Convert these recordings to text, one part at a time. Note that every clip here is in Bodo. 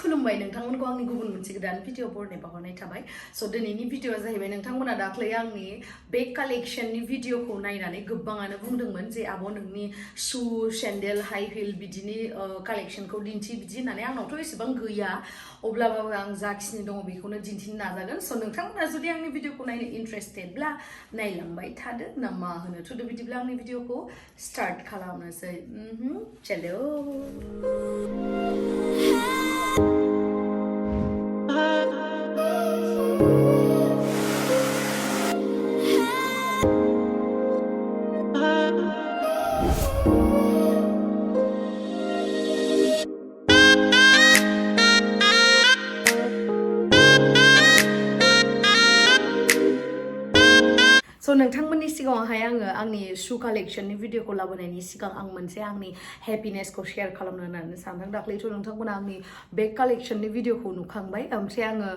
खुलुमबाय नोंथांमोनखौ आंनि गुबुन मोनसे गोदान भिडिअ बरनाय बावहरनाय थाबाय स' दिनैनि भिडिअआ जाहैबाय नोंथांमोना दाख्लै आंनि बेग कालेक्शननि भिडिअखौ नायनानै गोबाङानो बुंदोंमोन जे आब' नोंनि शु सेन्डेल हाइ हिल बिदिनि कालेक्शनखौ दिन्थि बिदि होननानै आंनावथ' एसेबां गैया अब्लाबो आं जाखिनि दङ बेखौनो दिन्थिनो नाजागोन स' नोंथांमोना जुदि आंनि भिडिअखौ नायनो इन्ट्रेस्टेडब्ला नायलांबाय थादो ना मा होनो थुदो बिदिब्ला आंनि भिडिअखौ स्टार्ट खालामनोसै चलो स' नोंथांमोननि सिगाङावहाय आङो आंनि शु कालेक्शननि भिडिअखौ लाबोनायनि सिगां आं मोनसे आंनि हेपिनेसखौ शेयार खालामनो होननानै सानदों दाख्लैथ' नोंथांमोना आंनि बेग कालेक्शननि भिडिअखौ नुखांबाय ओमफ्राय आङो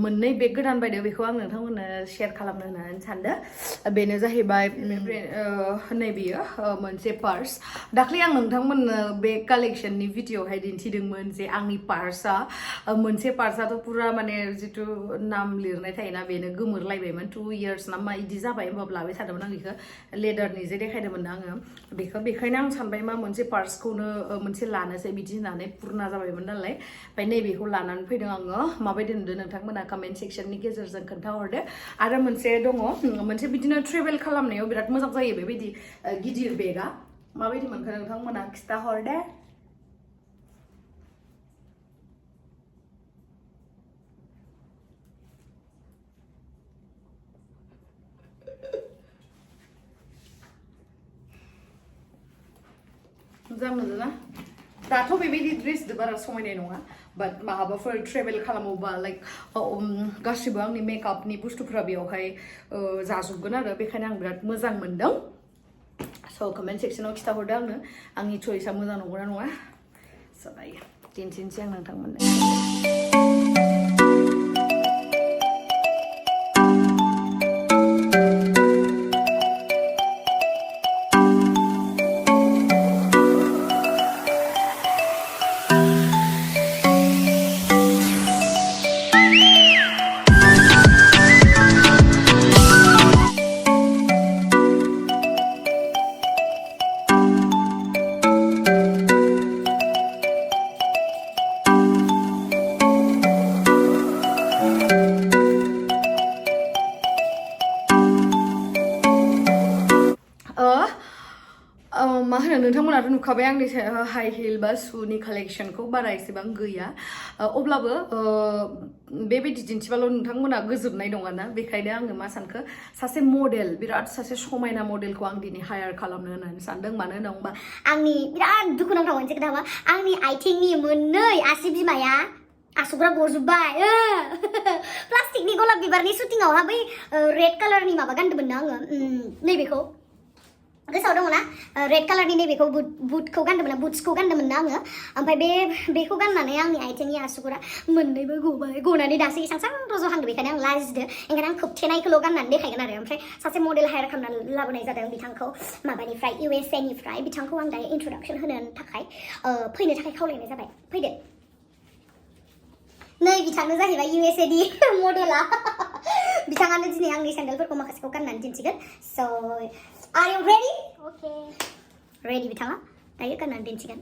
मोननै बेग गोदान बायदों बेखौ आं नोंथांमोननो शेयार खालामनो होननानै सानदों बेनो जाहैबाय नैबेयो मोनसे पार्स दाख्लै आं नोंथांमोननो बेग कालेक्शननि भिडिअआवहाय दिन्थिदोंमोन जे आंनि पार्सआ मोनसे पार्सआथ' पुरा माने जिथु नाम लिरनाय थायोना बेनो गोमोरलायबायमोन 2 years ना मा इदि जाबाय होमबाबो लाबाय थादोंमोन आं बेखौ लेदारनि जे देखायदोंमोन आङो बेखायनो आं सानबाय मा मोनसे पार्सखौनो मोनसे लानोसै बिदि होननानै पुरना जाबायमोन नालाय ओमफ्राय नैबेखौ लानानै फैदों आङो माबायदि नुदों नोंथांमोना कमेन्ट सेक्शननि गेजेरजों खोन्थाहरदो आरो मोनसे दङ मोनसे बिदिनो ट्रेभेल खालामनायाव बिराद मोजां जायो बेबायदि गिदिर बेगा माबायदि मोनखो नोंथांमोना खिथाहरदे मोजां नुदोंना दाथ' बेबायदि ड्रेसजों बारा समायनाय नङा बाट माबाफोर ट्रेभेल खालामोबा लाइक गासिबो आंनि मेकआपनि बुस्थुफोरा बेयावहाय जाजोबगोन आरो बेखायनो आं बिराद मोजां मोनदों स' कमेन्ट सेक्शनाव खिथाहरदो आंनि चइसआ मोजां नंगौना नङा स' दायो दिन्थिनोसै आं नोंथांमोननो मा होनो नोंथांमोनाथ' नुखाबाय आंनि हाइ हिल बा शुनि कालेक्शनखौ बारा एसेबां गैया अब्लाबो बेबायदि दिन्थिबाल' नोंथांमोना गोजोननाय नङाना बेखायनो आङो मा सानखो सासे मडेल बिराद सासे समायना मडेलखौ आं दिनै हायार खालामनो होननानै सानदों मानो होनोबा आंनि बिराद दुखुनांथाव मोनसे खोथा मा आंनि आथिंनि मोननै आसि बिमाया आसुगुरा गजोब्बाय प्लास्टिकनि गलाब बिबारनि शुटिंआवहा बै रेड कालारनि माबा गानदोंमोन ना आङो नैबेखौ गोसोआव दङ ना रेड कालारनि नैबेखौ बुटखौ गानदोंमोन ना बुट्सखौ गानदोंमोन ना आङो ओमफ्राय बेखौ गाननानै आंनि आथिंनि आसुगुरा मोननैबो गबाय गनानै दासो इसां रज'हांदों बेखायनो आं लाजिदो ओंखायनो आं खोबथेनायखौल' गाननानै देखायगोन आरो ओमफ्राय सासे मडेल हायार खालामनानै लाबोनाय जादों बिथांखौ माबानिफ्राय USA निफ्राय बिथांखौ आं दायो इन्ट्रडाक्सन होनो थाखाय फैनो थाखाय खावलायनाय जाबाय फैदो नै बिथांनो जाहैबाय USA नि मडेला बिथाङानो दिनै आंनि सेन्डेलफोरखौ माखासेखौ गाननानै दिन्थिगोन स' Are you ready? Okay. Ready बिथाङा दायो गाननानै दिन्थिगोन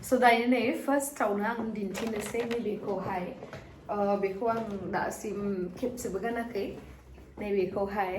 स' दायो नै फार्स्टआवनो आं दिन्थिनोसै नैबेखौहाय बेखौ आं दासिम खेबसेबो गानाखै नैबेखौहाय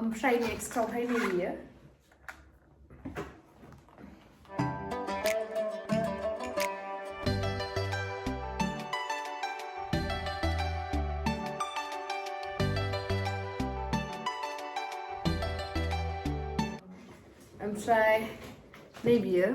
ओमफ्राय नेक्स्टआवहाय नैबेयो ओमफ्राय नैबेयो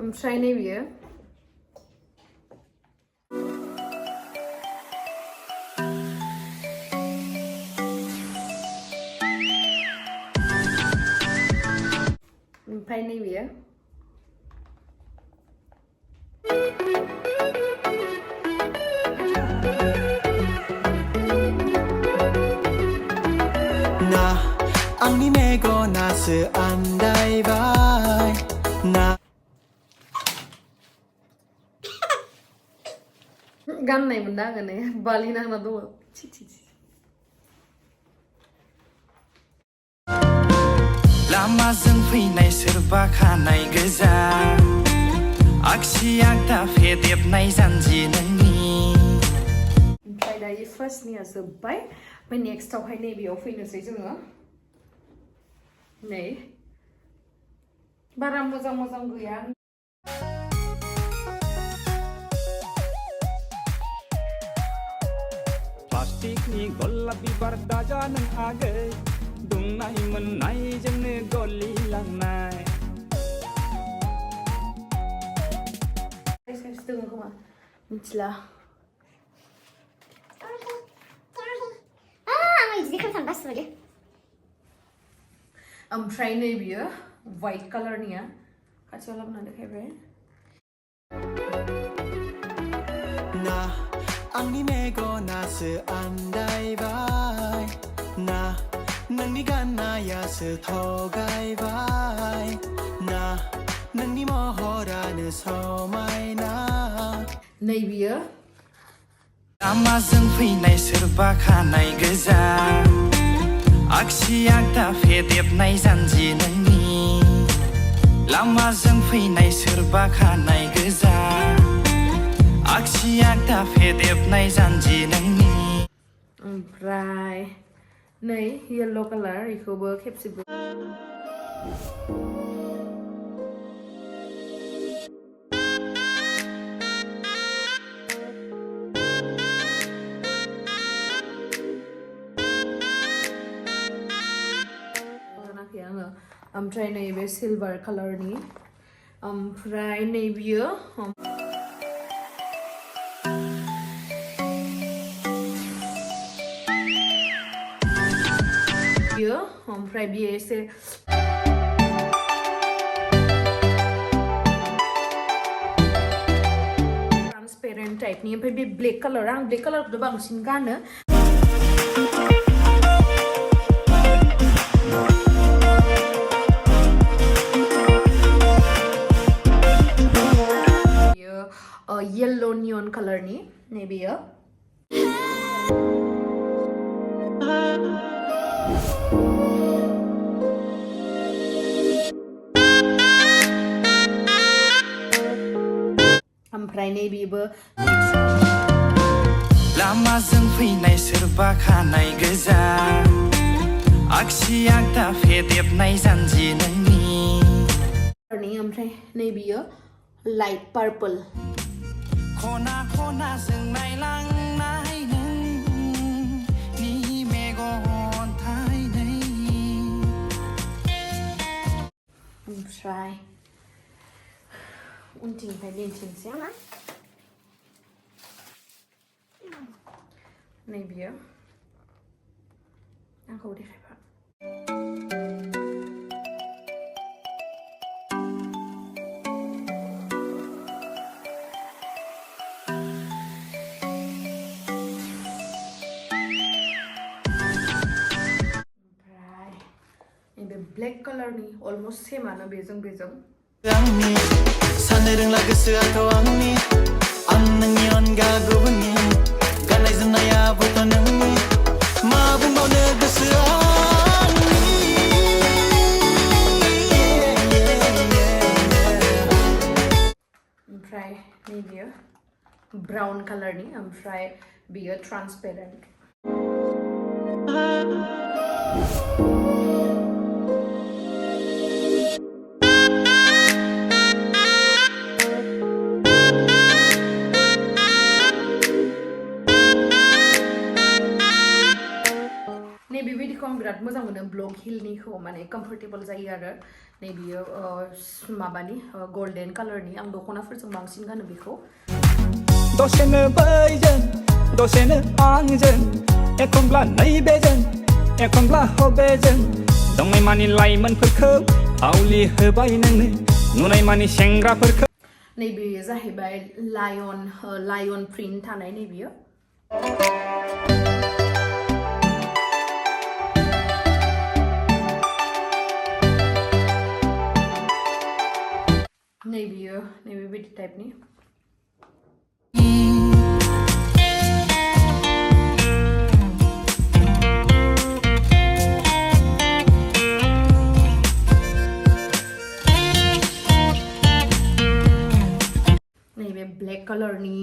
ओमफ्राय नैबेयो ओमफ्राय नैबेयो ना आंनि मेगनासो आन्दायबाय ना गाननाय मोनदा आङो नै बालि नांना दङ लामाजों फैनाय सोरबा खानाय गोजा आगसि आगदा फेदेबनाय जानजि नोंनि ओमफ्राय दायो फार्स्टनिया जोब्बाय ओमफ्राय नेक्स्टआवहाय नैबेयाव फैनोसै जोङो नै बारा मोजां गैया प्लास्टिकनि गलाब बिबार दाजा नों आगै दुंनाय मोननायजोंनो गलिलांनाय साइज दङ खोमा मिथिला आं इदि खालामनो बासोलै ओमफ्राय नैबेयो व्हाइट कालारनिया खाथियाव लाबोना देखायबाय ना आंनि मेगनासो आन्दायबाय ना नोंनि गाननायासो थगायबाय ना नोंनि महरानो समायना नैबेयो लामाजों फैनाय सोरबा खानाय गोजा आगसि आगदा फेदेबनाय जानजि नोंनि लामाजों फैनाय सोरबा खानाय गोजा आगसि आगदा फेदेबनाय जानजि नोंनि ओमफ्राय नै येल्ल' कालार बेखौबो खेबसेबो आङो ओमफ्राय नैबे सिलभार कालारनि ओमफ्राय नैबेयो ओमफ्राय बियो एसे ट्रान्सपेरेन्ट टाइपनि ओमफ्राय बे ब्लेक कालार आं ब्लेक कालारखौथ' बांसिन गानो येल्लो नियन कालारनि नैबेयो ओमफ्राय नैबेबो लामाजों फैनाय सोरबा खानाय गोजा आगसि आगदा फेदेबनाय जानजि नोंनि ओमफ्राय नैबेयो लाइट पार्पल खना खनाजों नायलांनाय नोंनि मेगन थाइनै ओमफ्राय उनथिंनिफ्राय दिन्थिनोसै आङो नैबेयो आंखौ देखायबा ब्लेक कालारनि अलमोस्ट सेमानो बेजों आंनि साननो रोंला गोसोआथ' आंनि आं नोंनि अनगा गुबुननि गाननाय जोमनायाबोथ' नोंनि मा बुंबावनो गोसोआ ओमफ्राय नैबेयो ब्राउन कालारनि ओमफ्राय बियो ट्रान्सपेरेन्ट बेबायदिखौ आं बिराद बिराद मोजां मोनो ब्लक हिलनिखौ माने कम्फर्टेबल जायो आरो नै बियो माबानि गोल्डन कालारनि आं दख'नाफोरजों बांसिन गानो बेखौ दसेनो बैजों दसेनो आंजों एखनब्ला नैबेजों एखनब्ला हबेजों दंनाय मानि लाइमोनफोरखौ आवलि होबाय नोंनो नुनाय मानि सेंग्राफोरखौ नै बेयो जाहैबाय लायन प्रिन्ट थानाय नै बियो नै बेबायदि टाइपनि नैबे ब्लेक कालारनि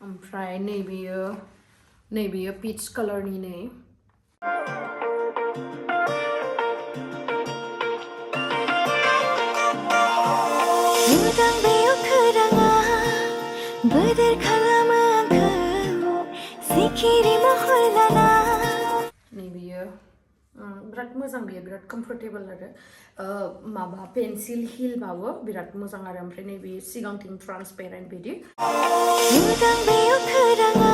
ओमफ्राय नैबेयो पीच कालारनि नै उदां बेयाव खोराङा बोदोर खालामो आंखौ सिखिरि महर लाना नै बियो बिराद मोजां बियो बिराद कम्फर्टेबल आरो माबा पेन्सिल हिलबाबो बिराद मोजां आरो ओमफ्राय नैबे सिगांथिं ट्रान्सपेरेन्ट बिदि उदां बेयाव खोराङा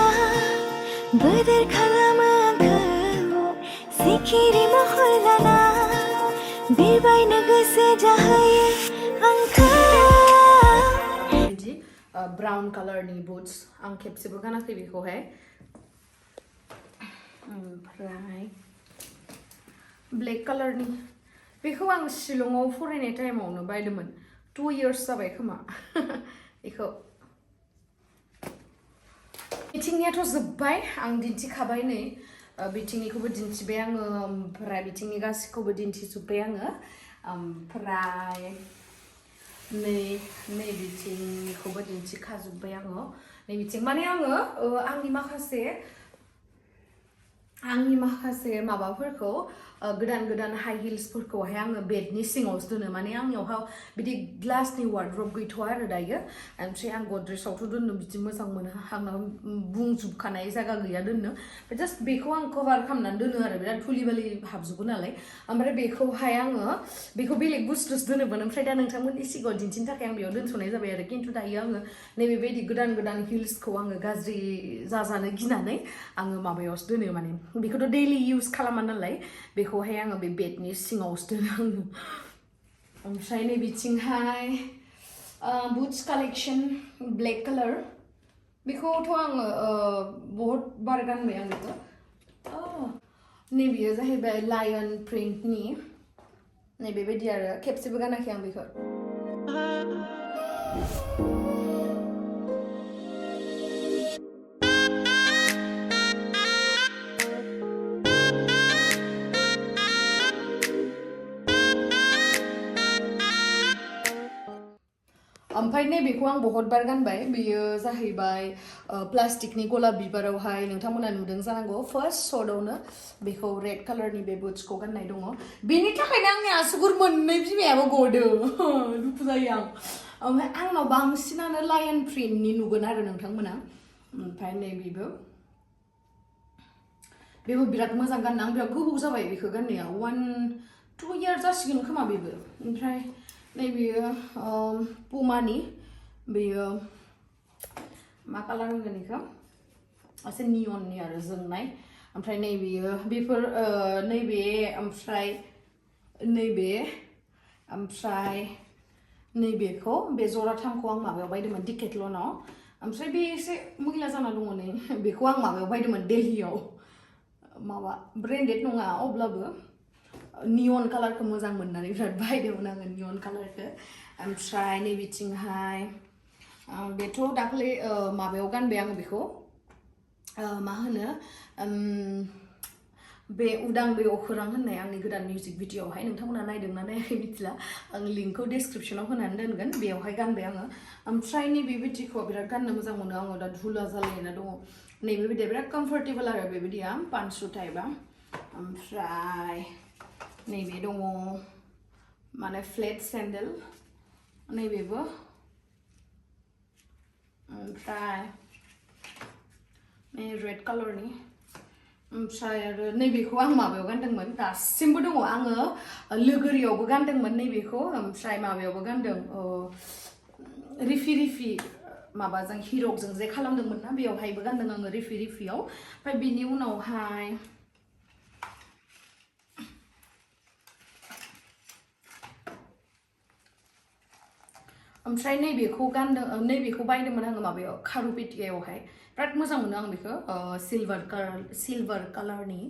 बोदोर खालामो आंखौ सिखिरि महर लाना बिरबायनो गोसो जाहोयो आंखौ बिदि ब्राउन कालारनि बुट्स आं खेबसेबो गानाखै बेखौहाय ओमफ्राय ब्लेक कालारनि बेखौ आं शिलंआव फरायनाय टाइमावनो बायदोंमोन 2 years जाबाय खोमा बेखौ बिथिंनियाथ' जोब्बाय आं दिन्थिखाबाय नै बिथिंनिखौबो दिन्थिबाय आङो ओमफ्राय बिथिंनि गासैखौबो दिन्थिजोब्बाय आङो ओमफ्राय नै बिथिंनिखौबो दिन्थिखाजोब्बाय आङो नै बिथिं माने आङो आंनि माखासे माबाफोरखौ गोदान हाइ हिल्सफोरखौहाय आङो बेडनि सिङावसो दोनो माने आंनियावहाय बिदि ग्लासनि वार्डरब गैथ'आ आरो दायो ओमफ्राय आं गद्रेजावथ' दोननो बिदि मोजां मोनो आंनाव बुंजोबखानाय जायगा गैया दोननो जास्ट बेखौ आं कभार खालामनानै दोनो आरो बिराद धुलि बालि हाबजोबो नालाय ओमफ्राय बेखौहाय आङो बेखौ बेलेग बुस्थुसो दोनोमोन ओमफ्राय दा नोंथांमोननि सिगाङाव दिन्थिनो थाखाय आं बेयाव दोनथ'नाय जाबाय आरो खिन्थु दायो आङो नैबेबायदि गोदान हिल्सखौ आङो गाज्रि जाजानो गिनानै आङो माबायावसो दोनो माने बेखौथ' दैलि इउज खालामा नालाय बेखौहाय आङो बे बेडनि सिङावसो दोनो आङो ओमफ्राय नै बिथिंहाय बुट्स कालेक्शन ब्लेक कालार बेखौथ' आङो बहुत बार गानबाय आं बेखौ नैबेयो जाहैबाय लायन प्रिन्टनि नैबेबायदि आरो खेबसेबो गानाखै आं बेखौ ओमफ्राय नैबेखौ आं बहुत बार गानबाय बेयो जाहैबाय प्लास्टिकनि गलाब बिबारावहाय नोंथांमोना नुदों जानांगौ फार्स्ट शटआवनो बेखौ रेड कालारनि बे बुट्सखौ गाननाय दङ बेनि थाखायनो आंनि आसुगुर मोननै बिमायाबो गदों दुखु जायो आं ओमफ्राय आंनाव बांसिनानो लायन प्रिन्टनि नुगोन आरो नोंथांमोना ओमफ्राय नैबेबो बिराद मोजां गाननो आं बिराद गोबाव जाबाय बेखौ गाननाया 1-2 years जासिगोन खोमा बेबो ओमफ्राय नैबेयो पुमानि बेयो मा कालार होनगोन बेखौ एसे नियननि आरो जोंनाय ओमफ्राय नैबेयो बेफोर नैबे ओमफ्राय नैबेखौ बे जराथामखौ आं माबायाव बायदोंमोन डिकेटलनाव ओमफ्राय बे एसे मैला जाना दङ नै बेखौ आं माबायाव बायदोंमोन दिल्लीयाव माबा ब्रेन्डेड नङा अब्लाबो नियन कालारखौ मोजां मोननानै बिराद बायदोंमोन आङो नियन कालारखौ ओमफ्राय नै बिथिंहाय बेथ' दाखालि माबायाव गानबाय आङो बेखौ मा होनो बे उदां बे अखोरां होननाय आंनि गोदान मिउजिक भिडिअआवहाय नोंथांमोना नायदोंना नायाखै मिथिला आं लिंकखौ डिसक्रिपसनाव होनानै दोनगोन बेयावहाय गानबाय आङो ओमफ्राय नैबे भिडिअखौ बिराद गाननो मोजां मोनो आङो दा धुला जालायना दङ नैबेबायदि बिराद कम्फर्टेबल आरो बेबायदिया पानसु टाइपआ ओमफ्राय नैबे दङ माने फ्लेट सेन्डेल नैबेबो ओमफ्राय नै रेड कालारनि ओमफ्राय आरो नैबेखौ आं माबायाव गानदोंमोन दासिमबो दङ आङो लोगोरियावबो गानदोंमोन नैबेखौ ओमफ्राय माबायावबो गानदों रिफि माबाजों हिरकजों जे खालामदोंमोन ना बेयावहायबो गानदों आङो रिफियाव ओमफ्राय बिनि उनावहाय ओमफ्राय नैबेखौ गानदों नैबेखौ बायदोंमोन आङो माबायाव खारुपेटियावहाय बिराद मोजां मोनो आं बेखौ सिलभार कालारनि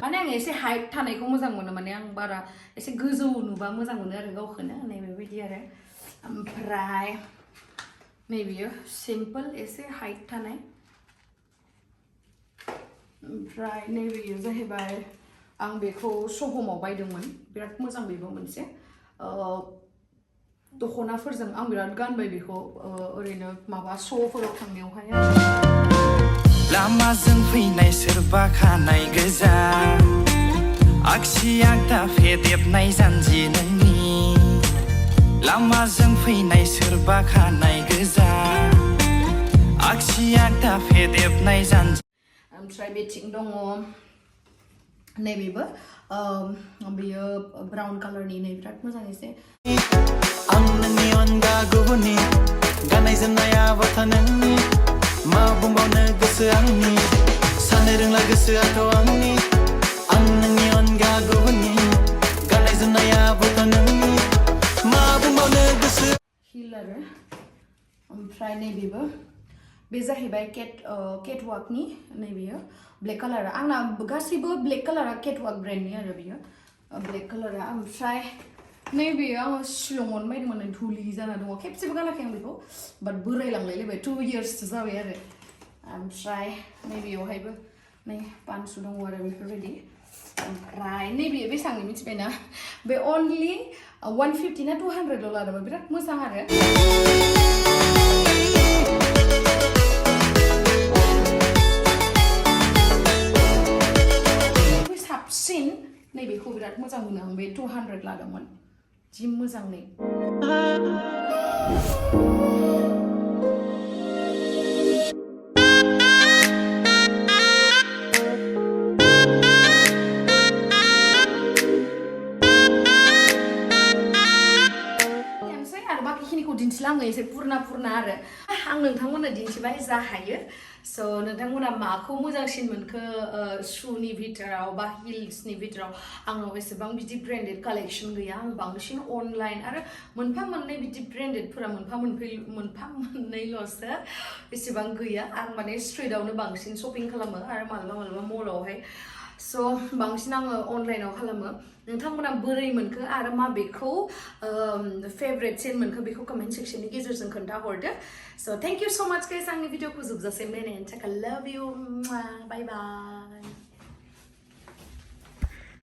माने आं एसे हाइट थानायखौ मोजां मोनो माने आं बारा एसे गोजौ नुबा मोजां मोनो आरो गावखौनो नैबेबायदि आरो ओमफ्राय नैबेयो सिम्पल एसे हाइट थानाय ओमफ्राय नैबेयो जाहैबाय आं बेखौ सहमाव बायदोंमोन बिराद मोजां बेबो मोनसे दख'नाफोरजों आं बिराद गानबाय बेखौ ओरैनो माबा श'फोराव थांनायावहाय लामाजों फैनाय सोरबा खानाय गोजा आगसि आगदा फेदेबनाय जानजि नोंनि लामाजों फैनाय सोरबा खानाय गोजा आगसि आगदा फेदेबनाय जानजि ओमफ्राय बेथिं दङ नैबेबो बेयो ब्राउन कालारनि नै बिराद मोजां एसे आं नोंनि अनगा गुबुननि गाननाय जोमनायाबोथ' नोंनि मा बुंबावनो गोसो आंनि साननो रोंला गोसोआथ' आंनि आं नोंनि अनगा गुबुननि गाननाय जोमनायाबोथ' नोंनि मा बुंबावनो गोसो हिल आरो ओमफ्राय नैबेबो बे जाहैबाय केटवाकनि नैबेयो ब्लेक कालारा आंना गासैबो ब्लेक कालारा केटवाक ब्रेन्डनि आरो बियो ब्लेक कालारा ओमफ्राय नैबेयो आङो शिलंआवनो बायदोंमोन धुलि जाना दङ खेबसेबो गानाखै आं बेखौ बाट बोरायलांलायलायबाय 2 इयार्ससो जाबाय आरो ओमफ्राय नैबेयावहायबो नै पानसु दङ आरो बेफोरबायदि ओमफ्राय नैबेयो बेसेबांनि मिथिबायना बे अनलि 150 ना 200 लादोंमोन बिराद मोजां आरो साबसिन नैबेखौ बिराद मोजां मोनो आं बे 200 लादोंमोन जि मोजाङै आरो बाखिखिनिखौ दिन्थिला आङो एसे पुरना आरो आं नोंथांमोननो दिन्थिबाय जा हायो स' नोंथांमोना माखौ मोजांसिन मोनखो शुनि भितराव बा हिल्सनि भितराव आंनाव एसेबां बिदि ब्रेन्डेड कालेक्शन गैया आं बांसिन अनलाइन आरो मोनफा मोननै बिदि ब्रेन्डेडफोरा मोनफा मोननैल'सो एसेबां गैया आं माने स्ट्रिटआवनो बांसिन शपिं खालामो आरो मालाबा मलावहाय स' बांसिन आङो अनलाइनाव खालामो नोंथांमोना बोरै मोनखो आरो माबेखौ फेभरेटसिन मोनखो बेखौ कमेन्ट सेक्शननि गेजेरजों खोन्थाहरदो स' थेंक इउ स' माच गाइस आंनि भिडिअखौ जोबजासिम नायनायनि थाखाय लाभ इउ बाय बाय